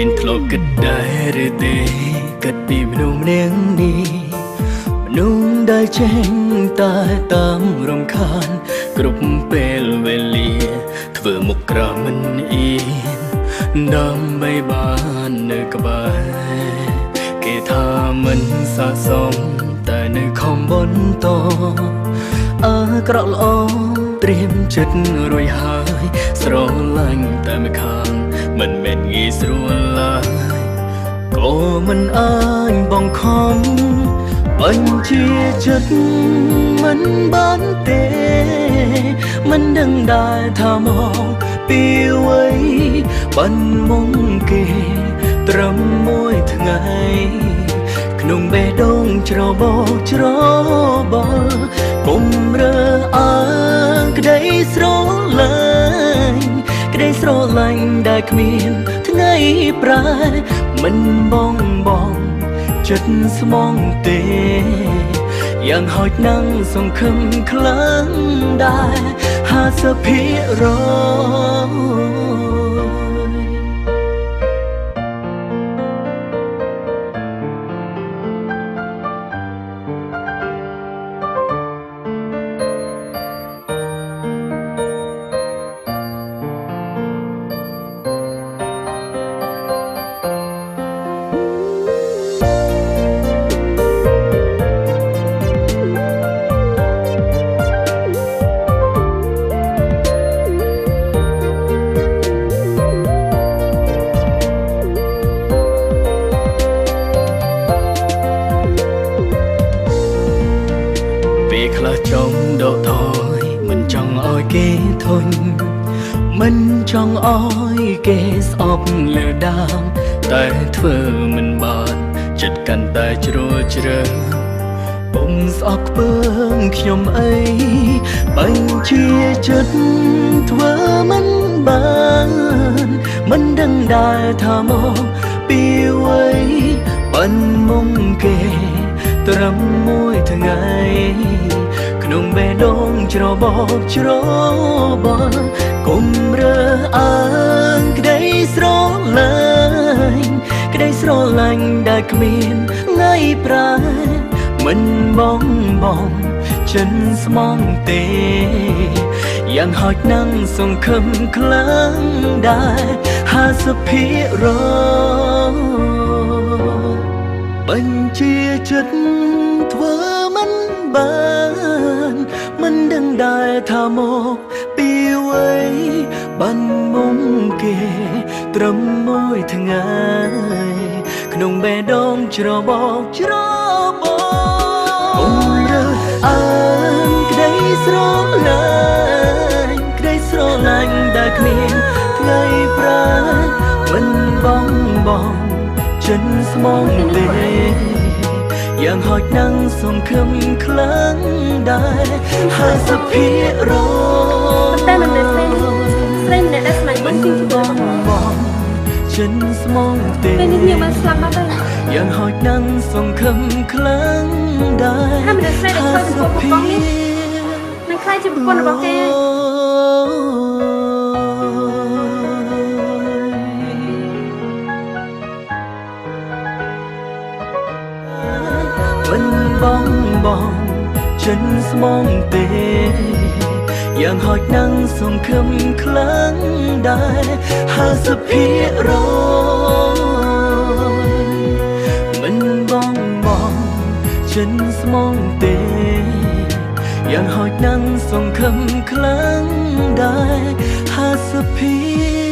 មានធ្លាប់គិតដែរឬទេគិតពីមនុស្សម្នាក់នេះមនុស្សដែលចេញតែតាមរំខានគ្រប់ពេលវេលាធ្វើមុខក្រមិនអៀនដើម្បីបាននៅក្បែរគេថាមិនស័ក្តិសមតែនៅខំបន្តក្រក់ល្អត្រៀមចិត្តរួចហើយស្រឡាញ់តែម្ខាងមិនមែនងាយស្រួលឡើយក៏មិនអាចបងខំបញ្ជាចិត្តមិនបានទេមិនដឹងដែរថាមកពីអ្វីបានមុំគេត្រឹមមួយថ្ងៃក្នុងបេះដូងច្របោកច្របល់គុំរើអើងក្តីស្រឡាញ់ក្តីស្រឡាញ់ដែលគ្មានថ្ងៃប្រែមិនបងចិត្តស្មងទេយ៉ាងហោចណាំងសង្ឃឹមខ្លាំងដែរ50%ខ្លះចង់ដកថយមិនចង់ឲ្យគេធន់មិនចង់ឲ្យគេស្អប់លើដើមតែធ្វើមិនបានចិត្តកាន់តែជ្រួលជ្រើពុំស្អប់ខ្ពើមខ្ញុំអីបញ្ជាចិត្តធ្វើមិនបានមិនដឹងដែរថាមកពីអ្វីបានមុំគេត្រឹមមួយថ្ងៃក្នុងបេះដូងច្របោកច្របល់គុំរើអើងក្តីស្រឡាញ់ក្តីស្រឡាញ់ដែលគ្មានថ្ងៃប្រែមិនបងចិនស្មងទេយ៉ាងហោចណាំងសង្ឃឹមខ្លាំងដែរ50%បញ្ជាចិត្តធ្វើមិនបានមិនដឹងដែរថាមកពីអ្វីបានមុំគេត្រឹមមួយថ្ងៃក្នុងបេះដូងច្របោកច្របល់អូរើអើងក្តីស្រឡាញ់ក្តីស្រឡាញ់ដែលគ្មានថ្ងៃប្រែមិនបងចិនស្មងទេយ៉ាងហោចណាំងសង្ឃឹមខ្លាំងដែរ50%តែមិនមែនស្រីម្នាក់ដែលស្លាញ់បងជាងបងចិនស្មងទេពេលនេះខ្ញុំបានស្លាប់បាត់ហើយយ៉ាងហោចណាំងសង្ឃឹមខ្លាំងដែរហើយមិនស្រីដែលធ្វើប្រពន្ធបងនេះមិនខ្លាចជាប្រពន្ធរបស់គេមិនបងចិនស្មងទេយ៉ាងហោចណាំងសង្ឃឹមខ្លាំងដែរ50%មិនបងចិនស្មងទេយ៉ាងហោចណាំងសង្ឃឹមខ្លាំងដែរ50%